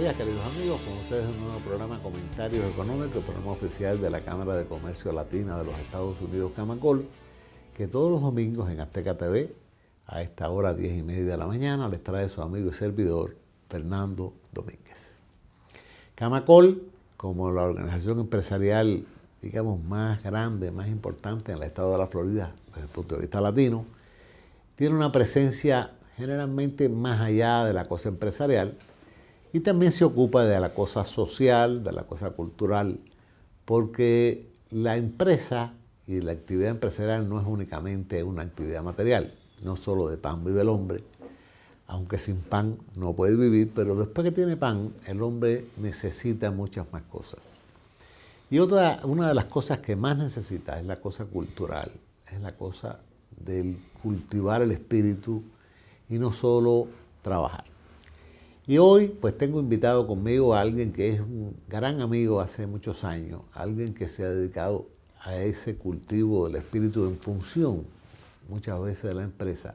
días, queridos amigos, con ustedes un nuevo programa Comentarios Económicos, el programa oficial de la Cámara de Comercio Latina de los Estados Unidos, Camacol, que todos los domingos en Azteca TV, a esta hora 10:30 de la mañana, les trae su amigo y servidor, Fernando Domínguez. Camacol, como la organización empresarial, digamos, más grande, más importante en el estado de la Florida, desde el punto de vista latino, tiene una presencia generalmente más allá de la cosa empresarial y también se ocupa de la cosa social, de la cosa cultural, porque la empresa y la actividad empresarial no es únicamente una actividad material, no solo de pan vive el hombre, aunque sin pan no puede vivir, pero después que tiene pan, el hombre necesita muchas más cosas. Y una de las cosas que más necesita es la cosa cultural, es la cosa del cultivar el espíritu y no solo trabajar. Y hoy pues tengo invitado conmigo a alguien que es un gran amigo hace muchos años, alguien que se ha dedicado a ese cultivo del espíritu en función muchas veces de la empresa,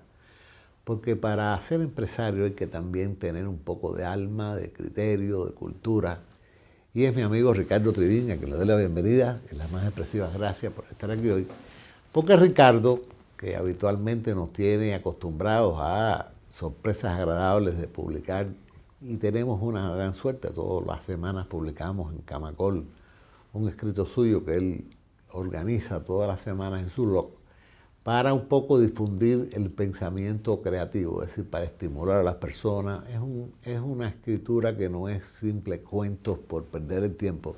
porque para ser empresario hay que también tener un poco de alma, de criterio, de cultura. Y es mi amigo Ricardo Trivín, a quien le doy la bienvenida y las más expresivas gracias por estar aquí hoy, porque Ricardo, que habitualmente nos tiene acostumbrados a sorpresas agradables de publicar, y tenemos una gran suerte, todas las semanas publicamos en Camacol un escrito suyo que él organiza todas las semanas en su blog, para un poco difundir el pensamiento creativo, es decir, para estimular a las personas. Es una escritura que no es simple cuentos por perder el tiempo,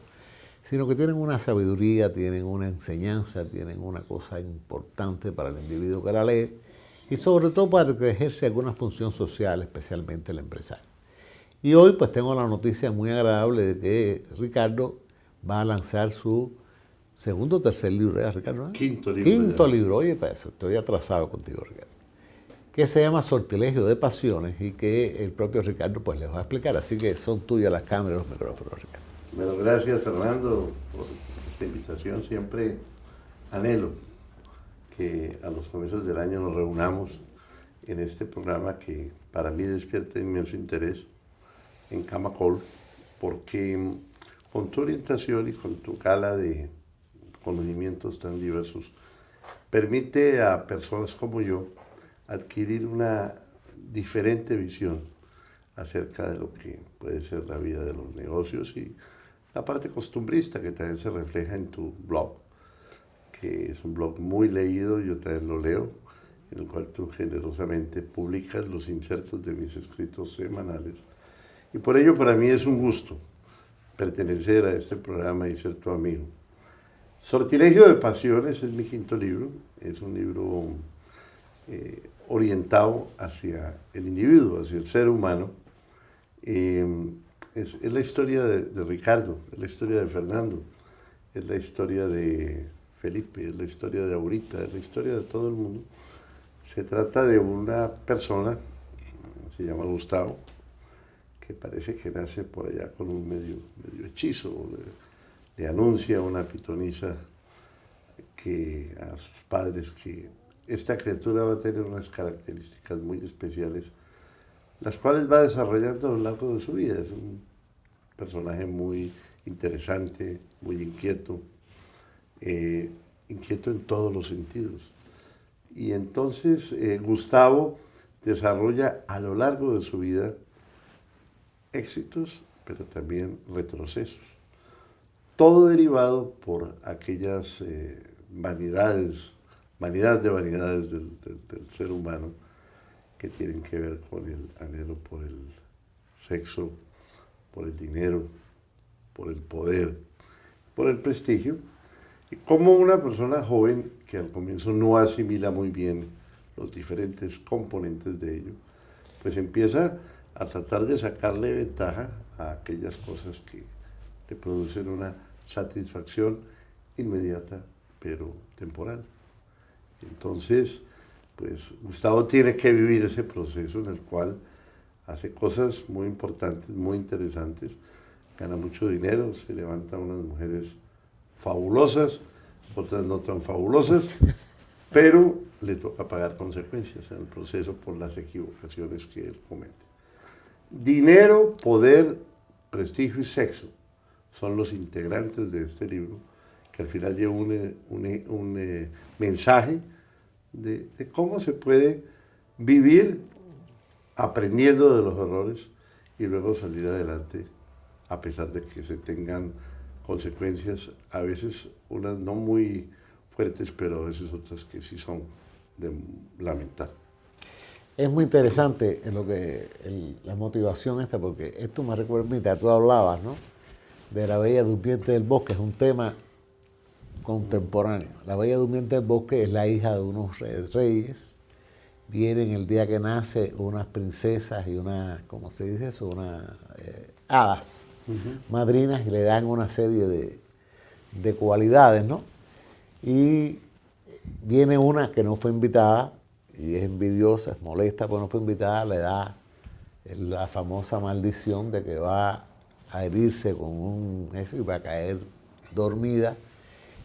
sino que tienen una sabiduría, tienen una enseñanza, tienen una cosa importante para el individuo que la lee y sobre todo para que ejerce alguna función social, especialmente el empresario. Y hoy pues tengo la noticia muy agradable de que Ricardo va a lanzar su segundo o tercer libro, ¿eh, Ricardo? Quinto libro. Quinto libro, oye, para eso, estoy atrasado contigo, Ricardo. Que se llama Sortilegio de Pasiones y que el propio Ricardo pues les va a explicar. Así que son tuyas las cámaras y los micrófonos, Ricardo. Bueno, gracias Fernando por esta invitación. Siempre anhelo que a los comienzos del año nos reunamos en este programa que para mí despierta inmenso interés en Camacol, porque con tu orientación y con tu gala de conocimientos tan diversos, permite a personas como yo adquirir una diferente visión acerca de lo que puede ser la vida de los negocios y la parte costumbrista que también se refleja en tu blog, que es un blog muy leído, yo también lo leo, en el cual tú generosamente publicas los insertos de mis escritos semanales. Y por ello para mí es un gusto pertenecer a este programa y ser tu amigo. Sortilegio de Pasiones es mi quinto libro, es un libro orientado hacia el individuo, hacia el ser humano. Es la historia de Ricardo, es la historia de Fernando, es la historia de Felipe, es la historia de Aurita, es la historia de todo el mundo. Se trata de una persona, se llama Gustavo, que parece que nace por allá con un medio hechizo, le anuncia a una pitonisa que a sus padres que esta criatura va a tener unas características muy especiales, las cuales va desarrollando a lo largo de su vida. Es un personaje muy interesante, muy inquieto, inquieto en todos los sentidos. Y entonces Gustavo desarrolla a lo largo de su vida éxitos, pero también retrocesos. Todo derivado por aquellas vanidades de vanidades del ser humano que tienen que ver con el anhelo por el sexo, por el dinero, por el poder, por el prestigio. Y como una persona joven que al comienzo no asimila muy bien los diferentes componentes de ello, pues empieza a tratar de sacarle ventaja a aquellas cosas que le producen una satisfacción inmediata, pero temporal. Entonces, pues Gustavo tiene que vivir ese proceso en el cual hace cosas muy importantes, muy interesantes, gana mucho dinero, se levantan unas mujeres fabulosas, otras no tan fabulosas, pero le toca pagar consecuencias en el proceso por las equivocaciones que él comete. Dinero, poder, prestigio y sexo son los integrantes de este libro, que al final lleva un mensaje de cómo se puede vivir aprendiendo de los errores y luego salir adelante, a pesar de que se tengan consecuencias, a veces unas no muy fuertes, pero a veces otras que sí son de lamentar. Es muy interesante la motivación esta, porque esto me recuerda, mira, tú hablabas, ¿no?, de la Bella Durmiente del Bosque, es un tema contemporáneo. La Bella Durmiente del Bosque es la hija de unos reyes. Vienen el día que nace unas princesas y unas, ¿cómo se dice eso?, unas hadas madrinas, y le dan una serie de cualidades, ¿no? Y viene una que no fue invitada, y es envidiosa, es molesta porque no fue invitada, le da la famosa maldición de que va a herirse con eso y va a caer dormida.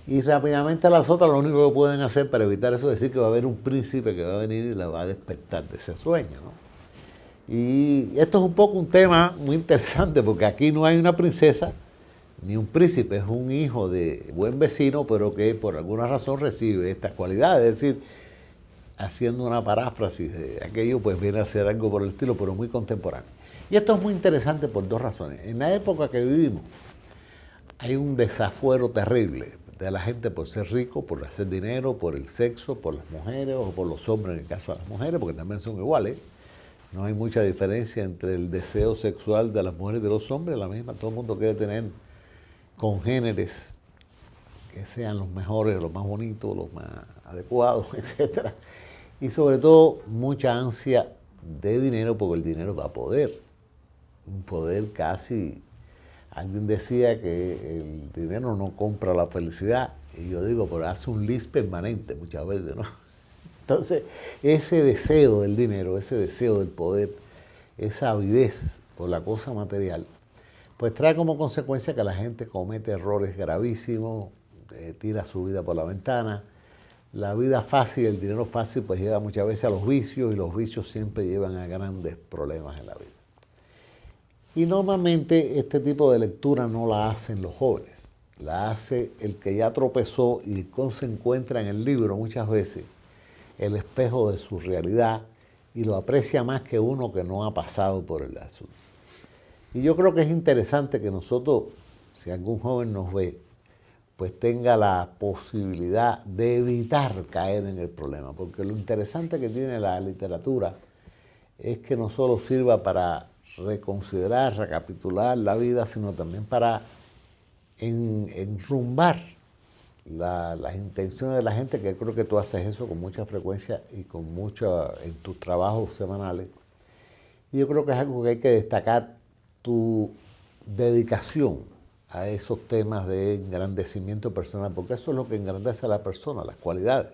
Y rápidamente las otras lo único que pueden hacer para evitar eso es decir que va a haber un príncipe que va a venir y la va a despertar de ese sueño, ¿no? Y esto es un poco un tema muy interesante, porque aquí no hay una princesa ni un príncipe, es un hijo de buen vecino, pero que por alguna razón recibe estas cualidades. Es decir, haciendo una paráfrasis de aquello, pues viene a ser algo por el estilo, pero muy contemporáneo. Y esto es muy interesante por dos razones. En la época que vivimos hay un desafuero terrible de la gente por ser rico, por hacer dinero, por el sexo, por las mujeres o por los hombres en el caso de las mujeres, porque también son iguales. No hay mucha diferencia entre el deseo sexual de las mujeres y de los hombres, la misma. Todo el mundo quiere tener congéneres que sean los mejores, los más bonitos, los más adecuados, etc. Y sobre todo mucha ansia de dinero, porque el dinero da poder. Un poder casi... Alguien decía que el dinero no compra la felicidad, y yo digo, pero hace un lis permanente muchas veces, ¿no? Entonces, ese deseo del dinero, ese deseo del poder, esa avidez por la cosa material, pues trae como consecuencia que la gente comete errores gravísimos, tira su vida por la ventana. La vida fácil, el dinero fácil, pues lleva muchas veces a los vicios, y los vicios siempre llevan a grandes problemas en la vida. Y normalmente este tipo de lectura no la hacen los jóvenes, la hace el que ya tropezó y se encuentra en el libro muchas veces el espejo de su realidad, y lo aprecia más que uno que no ha pasado por el asunto. Y yo creo que es interesante que nosotros, si algún joven nos ve, pues tenga la posibilidad de evitar caer en el problema, porque lo interesante que tiene la literatura es que no solo sirva para reconsiderar, recapitular la vida, sino también para enrumbar las intenciones de la gente, que creo que tú haces eso con mucha frecuencia y con mucho en tus trabajos semanales. Y yo creo que es algo que hay que destacar, tu dedicación a esos temas de engrandecimiento personal, porque eso es lo que engrandece a la persona, las cualidades.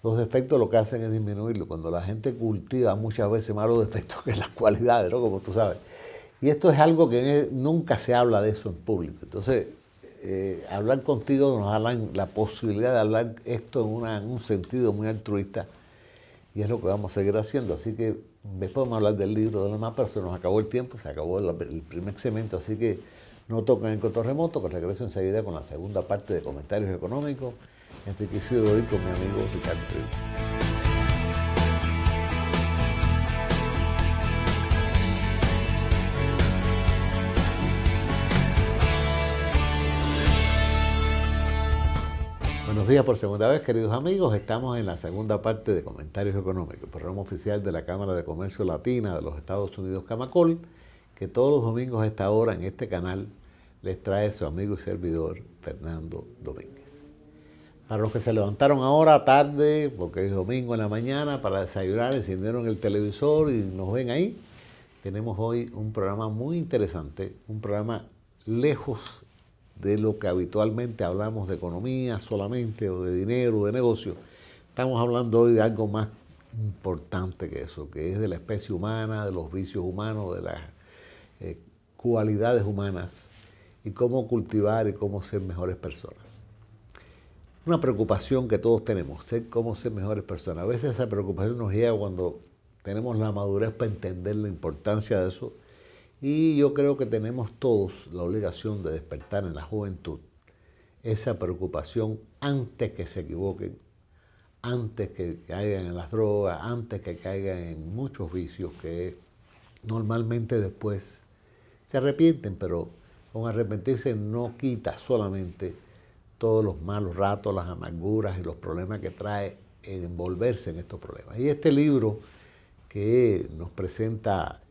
Los defectos lo que hacen es disminuirlo. Cuando la gente cultiva muchas veces más los defectos que las cualidades, ¿no?, como tú sabes. Y esto es algo que nunca se habla de eso en público. Entonces, hablar contigo nos da la posibilidad de hablar esto en un sentido muy altruista, y es lo que vamos a seguir haciendo. Así que después vamos a hablar del libro de los demás, pero se nos acabó el tiempo, se acabó el primer segmento, así que no toquen el control remoto, que regreso enseguida con la segunda parte de Comentarios Económicos, enriquecido hoy con mi amigo Ricardo Trujillo. Buenos días por segunda vez, queridos amigos. Estamos en la segunda parte de Comentarios Económicos, el programa oficial de la Cámara de Comercio Latina de los Estados Unidos, Camacol, que todos los domingos a esta hora en este canal les trae su amigo y servidor Fernando Domínguez. Para los que se levantaron ahora tarde, porque es domingo en la mañana, para desayunar, encendieron el televisor y nos ven ahí, tenemos hoy un programa muy interesante, un programa lejos de lo que habitualmente hablamos de economía solamente, o de dinero, o de negocio. Estamos hablando hoy de algo más importante que eso, que es de la especie humana, de los vicios humanos, de las cualidades humanas, y cómo cultivar y cómo ser mejores personas. Una preocupación que todos tenemos, cómo ser mejores personas. A veces esa preocupación nos llega cuando tenemos la madurez para entender la importancia de eso, Y yo creo que tenemos todos la obligación de despertar en la juventud esa preocupación antes que se equivoquen, antes que caigan en las drogas, antes que caigan en muchos vicios que normalmente después se arrepienten, pero con arrepentirse no quita solamente todos los malos ratos, las amarguras y los problemas que trae envolverse en estos problemas. Y este libro que nos presenta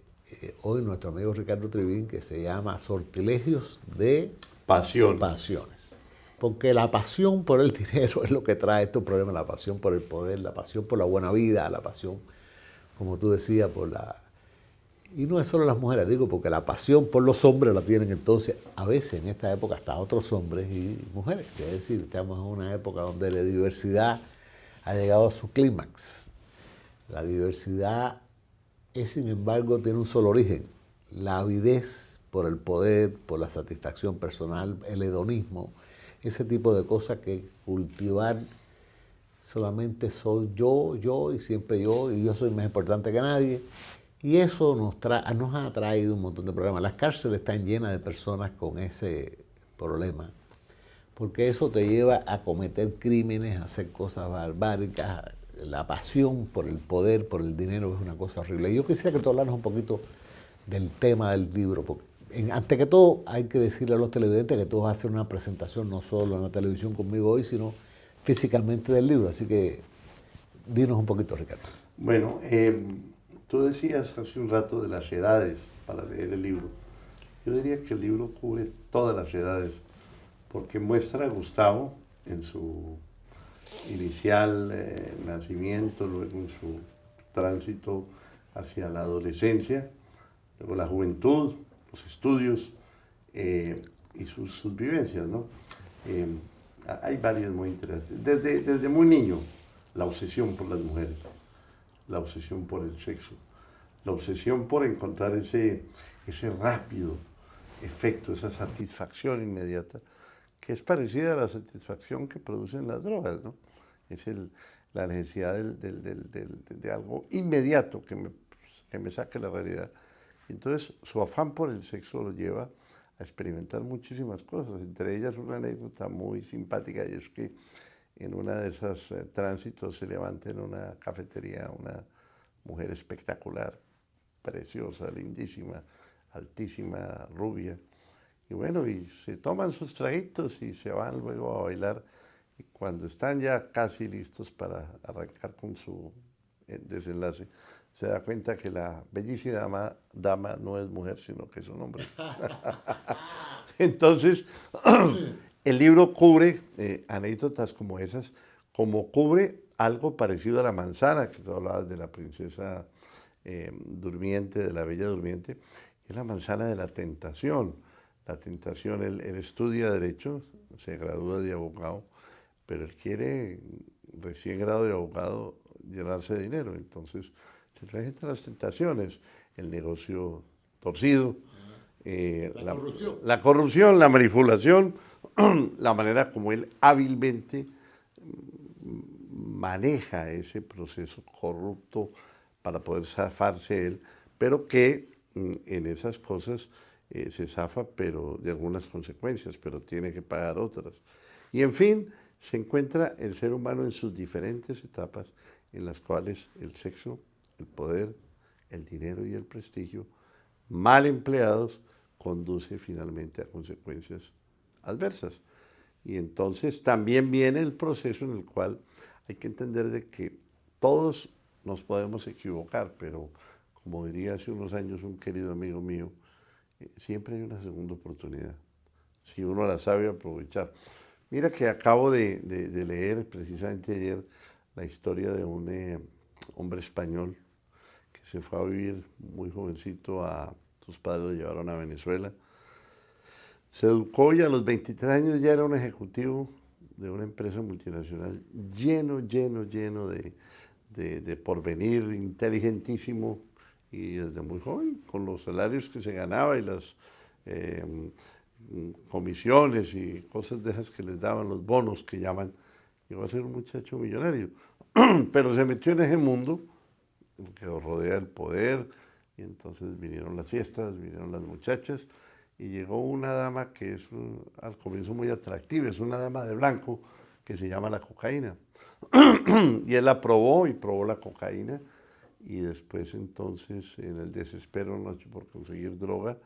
hoy nuestro amigo Ricardo Trivín, que se llama Sortilegios de Pasiones. Porque la pasión por el dinero es lo que trae estos problemas, la pasión por el poder, la pasión por la buena vida, la pasión, como tú decías, por la... Y no es solo las mujeres, digo, porque la pasión por los hombres la tienen entonces, a veces en esta época, hasta otros hombres y mujeres. Es decir, estamos en una época donde la diversidad ha llegado a su clímax. La diversidad sin embargo, tiene un solo origen: la avidez por el poder, por la satisfacción personal, el hedonismo, ese tipo de cosas que cultivar solamente soy yo y siempre yo, y yo soy más importante que nadie. Y eso nos ha traído un montón de problemas. Las cárceles están llenas de personas con ese problema, porque eso te lleva a cometer crímenes, a hacer cosas barbáricas. La pasión por el poder, por el dinero, es una cosa horrible. Yo quisiera que tú hablaras un poquito del tema del libro, porque antes que todo hay que decirle a los televidentes que tú vas a hacer una presentación no solo en la televisión conmigo hoy, sino físicamente del libro. Así que dinos un poquito, Ricardo. Bueno, tú decías hace un rato de las edades para leer el libro. Yo diría que el libro cubre todas las edades, porque muestra a Gustavo en su inicial nacimiento, luego en su tránsito hacia la adolescencia, luego la juventud, los estudios y sus vivencias, ¿no? Hay varias muy interesantes. Desde muy niño, la obsesión por las mujeres, la obsesión por el sexo, la obsesión por encontrar ese rápido efecto, esa satisfacción inmediata, que es parecida a la satisfacción que producen las drogas, ¿no? Es la necesidad de algo inmediato que me saque la realidad. Entonces, su afán por el sexo lo lleva a experimentar muchísimas cosas, entre ellas una anécdota muy simpática, y es que en una de esos tránsitos se levanta en una cafetería una mujer espectacular, preciosa, lindísima, altísima, rubia, y bueno, y se toman sus traguitos y se van luego a bailar, y cuando están ya casi listos para arrancar con su desenlace, se da cuenta que la bellísima dama no es mujer, sino que es un hombre. Entonces, el libro cubre anécdotas como esas, como cubre algo parecido a La manzana, que tú hablabas de la princesa durmiente, de la bella durmiente, es la manzana de la tentación. La tentación, él estudia Derecho, se gradúa de abogado, pero él quiere, recién graduado de abogado, llenarse de dinero. Entonces, se presentan las tentaciones, el negocio torcido, la corrupción, la manipulación, la manera como él hábilmente maneja ese proceso corrupto para poder zafarse él, pero que en esas cosas se zafa, pero de algunas consecuencias, pero tiene que pagar otras. Y en fin, se encuentra el ser humano en sus diferentes etapas, en las cuales el sexo, el poder, el dinero y el prestigio, mal empleados, conduce finalmente a consecuencias adversas. Y entonces también viene el proceso en el cual hay que entender de que todos nos podemos equivocar, pero como diría hace unos años un querido amigo mío, siempre hay una segunda oportunidad, si uno la sabe aprovechar. Mira que acabo de leer precisamente ayer la historia de un hombre español que se fue a vivir muy jovencito, sus padres lo llevaron a Venezuela, se educó y a los 23 años ya era un ejecutivo de una empresa multinacional lleno de porvenir, inteligentísimo, y desde muy joven, con los salarios que se ganaba y las comisiones y cosas de esas que les daban, los bonos que llaman, llegó a ser un muchacho millonario. Pero se metió en ese mundo que rodea el poder y y entonces vinieron las fiestas, vinieron las muchachas, y llegó una dama que es al comienzo muy atractiva, es una dama de blanco que se llama la cocaína. Y él la probó y probó la cocaína, y después entonces en el desespero noche por conseguir droga,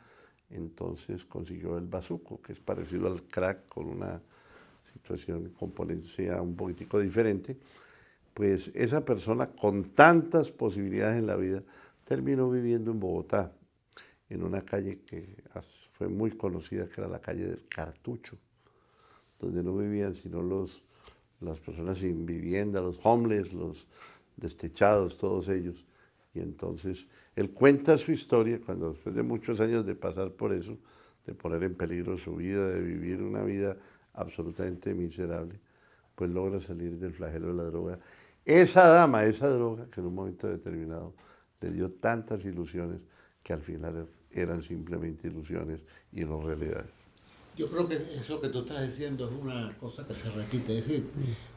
entonces consiguió el bazuco, que es parecido al crack con una situación, componencia un poquitico diferente. Pues esa persona con tantas posibilidades en la vida terminó viviendo en Bogotá, en una calle que fue muy conocida, que era la calle del Cartucho, donde no vivían sino las personas sin vivienda, los homeless, los destechados, todos ellos. Y entonces él cuenta su historia cuando después de muchos años de pasar por eso, de poner en peligro su vida, de vivir una vida absolutamente miserable, pues logra salir del flagelo de la droga. Esa dama, esa droga, que en un momento determinado le dio tantas ilusiones que al final eran simplemente ilusiones y no realidades. Yo creo que eso que tú estás diciendo es una cosa que se repite, es decir,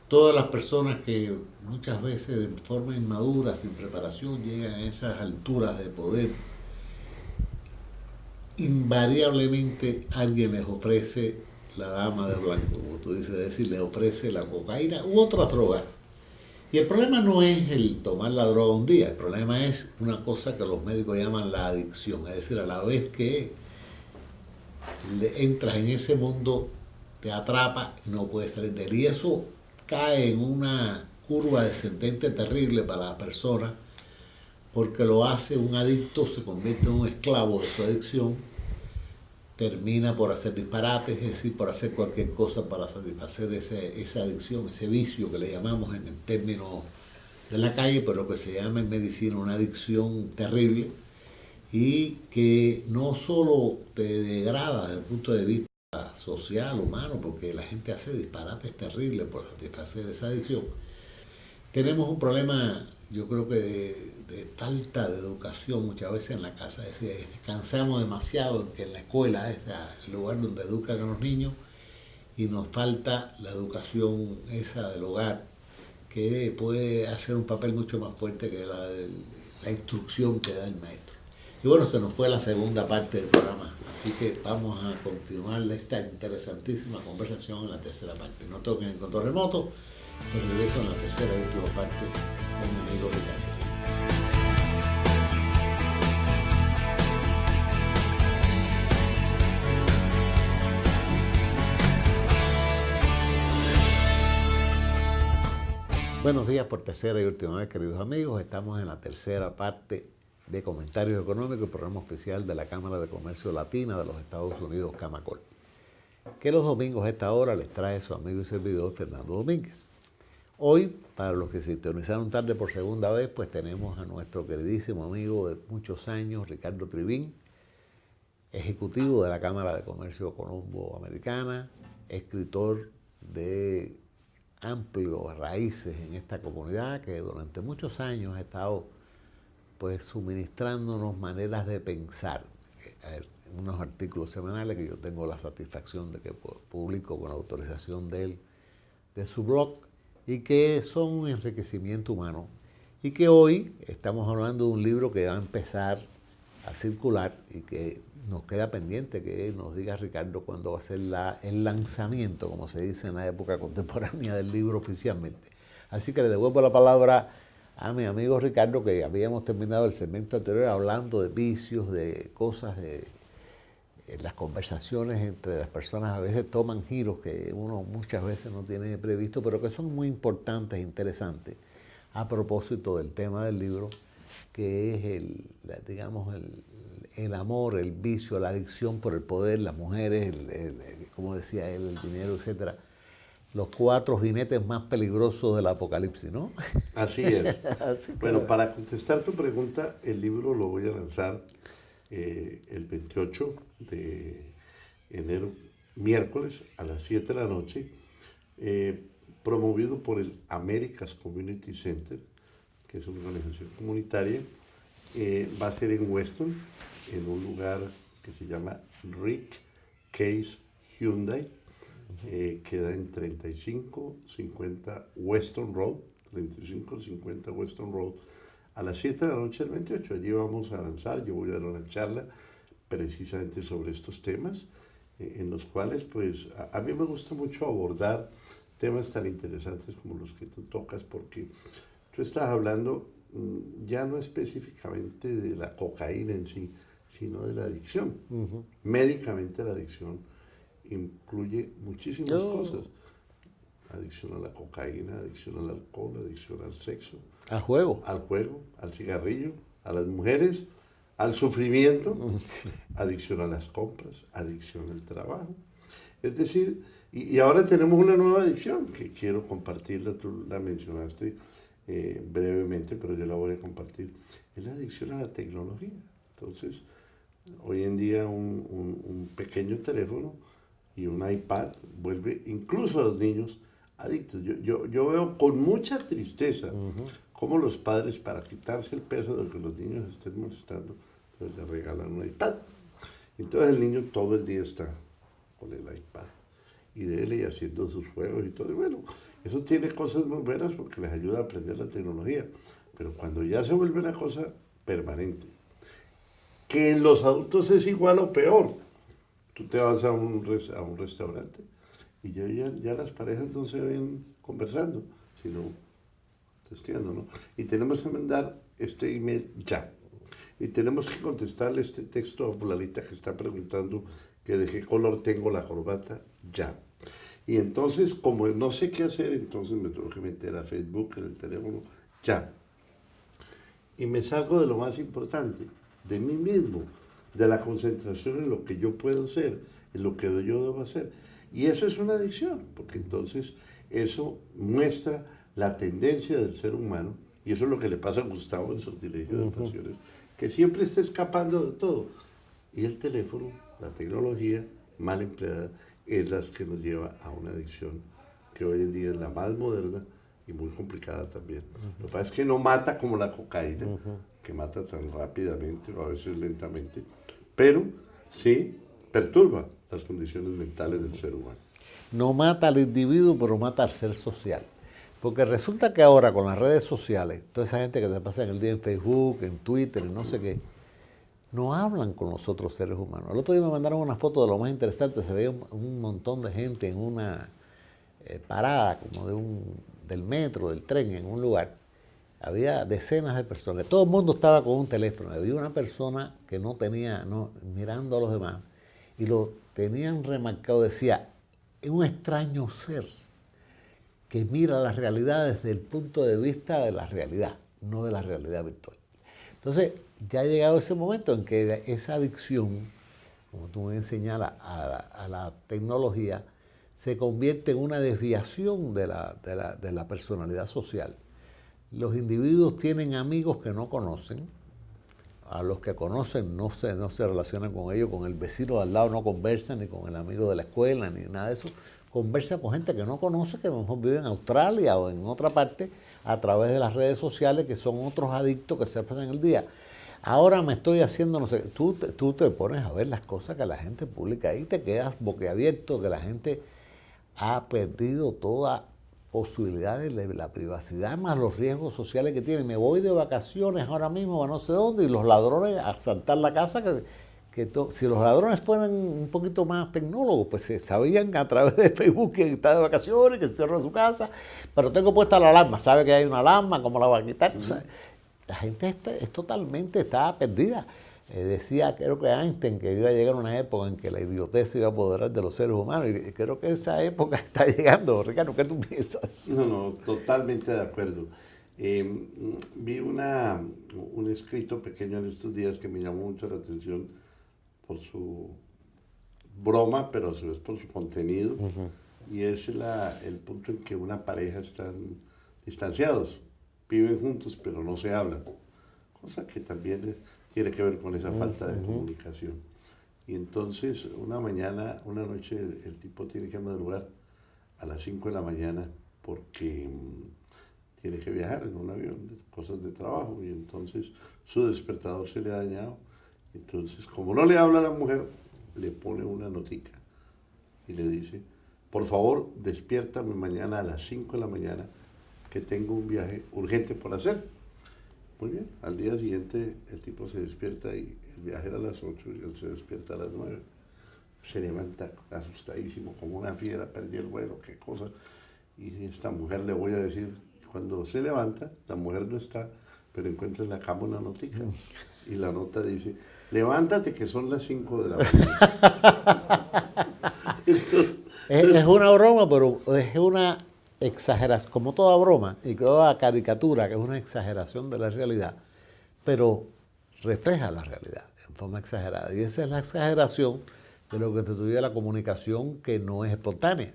todas las personas que muchas veces de forma inmadura, sin preparación, llegan a esas alturas de poder, invariablemente alguien les ofrece la dama de blanco, como tú dices, es decir, les ofrece la cocaína u otras drogas. Y el problema no es el tomar la droga un día, el problema es una cosa que los médicos llaman la adicción, es decir, a la vez que entras en ese mundo, te atrapa y no puedes salir de él. Y eso cae en una curva descendente terrible para la persona, porque lo hace un adicto, se convierte en un esclavo de su adicción, termina por hacer disparates, es decir, por hacer cualquier cosa para satisfacer esa adicción, ese vicio que le llamamos en el término de la calle, pero que se llama en medicina una adicción terrible, y que no solo te degrada desde el punto de vista social, humano, porque la gente hace disparates terribles por satisfacer esa adicción. Tenemos un problema, yo creo que de falta de educación muchas veces en la casa, es decir, cansamos demasiado en que en la escuela es el lugar donde educan a los niños y nos falta la educación esa del hogar, que puede hacer un papel mucho más fuerte que la instrucción que da el maestro. Y bueno, se nos fue la segunda parte del programa, así que vamos a continuar esta interesantísima conversación en la tercera parte. No toquen el control remoto, pero regreso en la tercera y última parte con mi amigo Ricardo. Buenos días por tercera y última vez, queridos amigos. Estamos en la tercera parte de Comentarios Económicos, el programa oficial de la Cámara de Comercio Latina de los Estados Unidos, Camacol, que los domingos a esta hora les trae su amigo y servidor Fernando Domínguez. Hoy, para los que se sintonizaron tarde por segunda vez, pues tenemos a nuestro queridísimo amigo de muchos años, Ricardo Trivín, ejecutivo de la Cámara de Comercio Colombo-Americana, escritor de amplios raíces en esta comunidad, que durante muchos años ha estado pues suministrándonos maneras de pensar. Unos artículos semanales que yo tengo la satisfacción de que publico con la autorización de él, de su blog, y que son un enriquecimiento humano. Y que hoy estamos hablando de un libro que va a empezar a circular y que nos queda pendiente que nos diga Ricardo cuándo va a ser el lanzamiento, como se dice en la época contemporánea del libro oficialmente. Así que le devuelvo la palabra a mi amigo Ricardo, que habíamos terminado el segmento anterior hablando de vicios, de cosas, de las conversaciones entre las personas a veces toman giros que uno muchas veces no tiene previsto, pero que son muy importantes e interesantes a propósito del tema del libro, que es el amor, el vicio, la adicción por el poder, las mujeres, como decía él, el dinero, etcétera. Los 4 jinetes más peligrosos del apocalipsis, ¿no? Así es. Bueno, para contestar tu pregunta, el libro lo voy a lanzar el 28 de enero, miércoles, a las 7 de la noche, promovido por el America's Community Center, que es una organización comunitaria. Va a ser en Weston, en un lugar que se llama Rick Case Hyundai. Queda en 3550 Weston Road, 3550 Weston Road, a las 7 de la noche del 28. Allí vamos a avanzar, yo voy a dar una charla precisamente sobre estos temas, en los cuales pues a mí me gusta mucho abordar temas tan interesantes como los que tú tocas, porque tú estás hablando ya no específicamente de la cocaína en sí, sino de la adicción. Médicamente la adicción incluye muchísimas cosas. Adicción a la cocaína, adicción al alcohol, adicción al sexo. Al juego. Al juego, al cigarrillo, a las mujeres, al sufrimiento, adicción a las compras, adicción al trabajo. Es decir, y ahora tenemos una nueva adicción que quiero compartirla, tú la mencionaste brevemente, pero yo la voy a compartir. Es la adicción a la tecnología. Entonces, hoy en día un pequeño teléfono y un iPad vuelve incluso a los niños adictos. Yo veo con mucha tristeza cómo los padres, para quitarse el peso de que los niños estén molestando, pues les regalan un iPad. Entonces el niño todo el día está con el iPad y de él y haciendo sus juegos y todo. Y bueno, eso tiene cosas muy buenas porque les ayuda a aprender la tecnología, pero cuando ya se vuelve una cosa permanente, que en los adultos es igual o peor. Tú te vas a un restaurante y ya las parejas no se ven conversando, sino testeando, ¿no? Y tenemos que mandar este email ya. Y tenemos que contestarle este texto a fulanita que está preguntando que de qué color tengo la corbata ya. Y entonces, como no sé qué hacer, entonces me tengo que meter a Facebook en el teléfono ya. Y me salgo de lo más importante, de mí mismo, de la concentración en lo que yo puedo hacer, en lo que yo debo hacer. Y eso es una adicción, porque entonces eso muestra la tendencia del ser humano, y eso es lo que le pasa a Gustavo en Sortilegio de Pasiones, que siempre está escapando de todo. Y el teléfono, la tecnología mal empleada, es la que nos lleva a una adicción que hoy en día es la más moderna y muy complicada también. Lo que pasa es que no mata como la cocaína, que mata tan rápidamente o a veces lentamente, pero sí perturba las condiciones mentales del ser humano. No mata al individuo, pero mata al ser social. Porque resulta que ahora con las redes sociales, toda esa gente que se pasa el día en Facebook, en Twitter, y no sé qué, no hablan con los otros seres humanos. El otro día me mandaron una foto de lo más interesante, se veía un montón de gente en una parada como del metro, del tren, en un lugar. Había decenas de personas, todo el mundo estaba con un teléfono. Había una persona que mirando a los demás, y lo tenían remarcado, decía, es un extraño ser que mira la realidad desde el punto de vista de la realidad, no de la realidad virtual. Entonces, ya ha llegado ese momento en que esa adicción, como tú me señalas, a la tecnología, se convierte en una desviación de la personalidad social. Los individuos tienen amigos que no conocen, a los que conocen no se relacionan con ellos, con el vecino de al lado no conversan, ni con el amigo de la escuela, ni nada de eso. Conversa con gente que no conoce, que a lo mejor vive en Australia o en otra parte, a través de las redes sociales, que son otros adictos que se pasan el día. Ahora me estoy haciendo, no sé, tú te pones a ver las cosas que la gente publica ahí, te quedas boquiabierto, que la gente ha perdido toda posibilidad de la privacidad, más los riesgos sociales que tiene. Me voy de vacaciones ahora mismo a no sé dónde y los ladrones a asaltar la casa, si los ladrones fueran un poquito más tecnólogos, pues se sabían a través de Facebook que está de vacaciones, que cerró su casa, pero tengo puesta la alarma, sabe que hay una alarma, ¿cómo la va a quitar? O sea, la gente está perdida. Decía, creo que Einstein, que iba a llegar una época en que la idiotez se iba a apoderar de los seres humanos, y creo que esa época está llegando. Ricardo, ¿qué tú piensas? No, totalmente de acuerdo. Vi un escrito pequeño en estos días que me llamó mucho la atención por su broma, pero a su vez por su contenido, y es el punto en que una pareja están distanciados, viven juntos, pero no se hablan, cosa que también tiene que ver con esa falta de comunicación. Y entonces una noche, el tipo tiene que madrugar a las 5 de la mañana porque tiene que viajar en un avión, cosas de trabajo, y entonces su despertador se le ha dañado. Entonces, como no le habla a la mujer, le pone una notica y le dice, por favor, despiértame mañana a las 5 de la mañana, que tengo un viaje urgente por hacer. Muy bien, al día siguiente el tipo se despierta y el viaje era a las 8 y él se despierta a las 9. Se levanta asustadísimo, como una fiera, perdí el vuelo, qué cosa. Y esta mujer le voy a decir, cuando se levanta, la mujer no está, pero encuentra en la cama una notica. Y la nota dice, levántate que son las 5 de la mañana. Es una broma, pero es una exageración, como toda broma y toda caricatura, que es una exageración de la realidad, pero refleja la realidad en forma exagerada. Y esa es la exageración de lo que constituye la comunicación, que no es espontánea.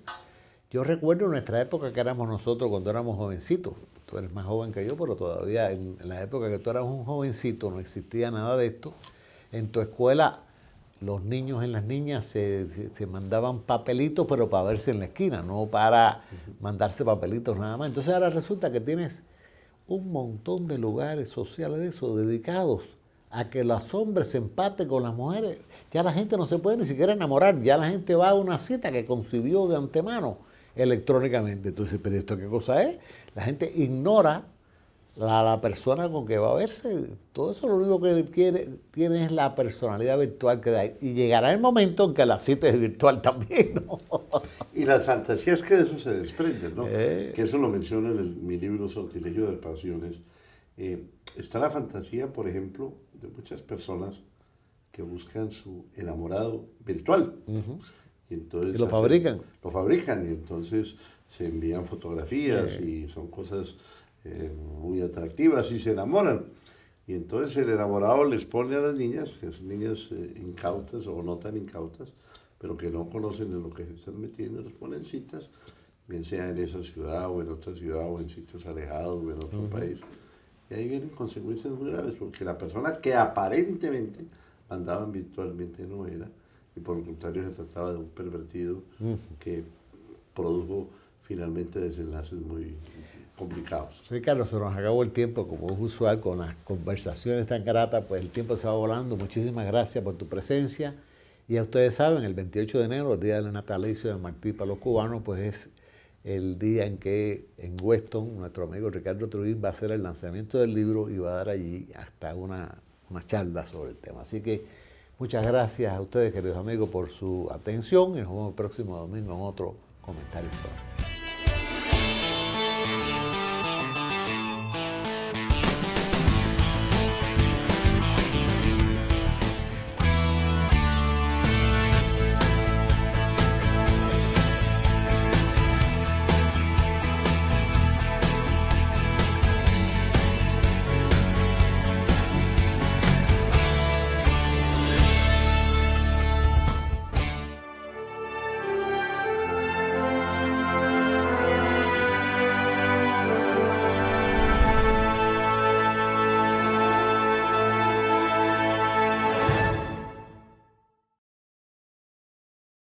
Yo recuerdo nuestra época, que éramos nosotros cuando éramos jovencitos. Tú eres más joven que yo, pero todavía en la época que tú eras un jovencito no existía nada de esto. En tu escuela los niños y las niñas se mandaban papelitos, pero para verse en la esquina, no para mandarse papelitos nada más. Entonces ahora resulta que tienes un montón de lugares sociales de eso, dedicados a que los hombres se empaten con las mujeres. Ya la gente no se puede ni siquiera enamorar, ya la gente va a una cita que concibió de antemano electrónicamente. Entonces, ¿pero esto qué cosa es? La gente ignora la persona con que va a verse. Todo eso lo único que tiene es la personalidad virtual que da. Y llegará el momento en que la cita es virtual también, ¿no? Y las fantasías que de eso se desprenden, ¿no? Que eso lo menciono en mi libro Sortilegio de Pasiones. Está la fantasía, por ejemplo, de muchas personas que buscan su enamorado virtual. Y entonces Y lo fabrican. Lo fabrican y entonces se envían fotografías y son cosas muy atractivas y se enamoran. Y entonces el enamorado les pone a las niñas, que son niñas incautas o no tan incautas, pero que no conocen en lo que se están metiendo, les ponen citas, bien sea en esa ciudad o en otra ciudad o en sitios alejados o en otro país. Y ahí vienen consecuencias muy graves, porque la persona que aparentemente andaban virtualmente no era, y por el contrario se trataba de un pervertido que produjo finalmente desenlaces muy complicados. Ricardo, se nos acabó el tiempo, como es usual con las conversaciones tan gratas, pues el tiempo se va volando. Muchísimas gracias por tu presencia. Y ya ustedes saben, el 28 de enero, el día del natalicio de Martí para los cubanos, pues es el día en que en Weston nuestro amigo Ricardo Trujillo va a hacer el lanzamiento del libro y va a dar allí hasta una charla sobre el tema. Así que muchas gracias a ustedes, queridos amigos, por su atención, y nos vemos el próximo domingo en otro comentario.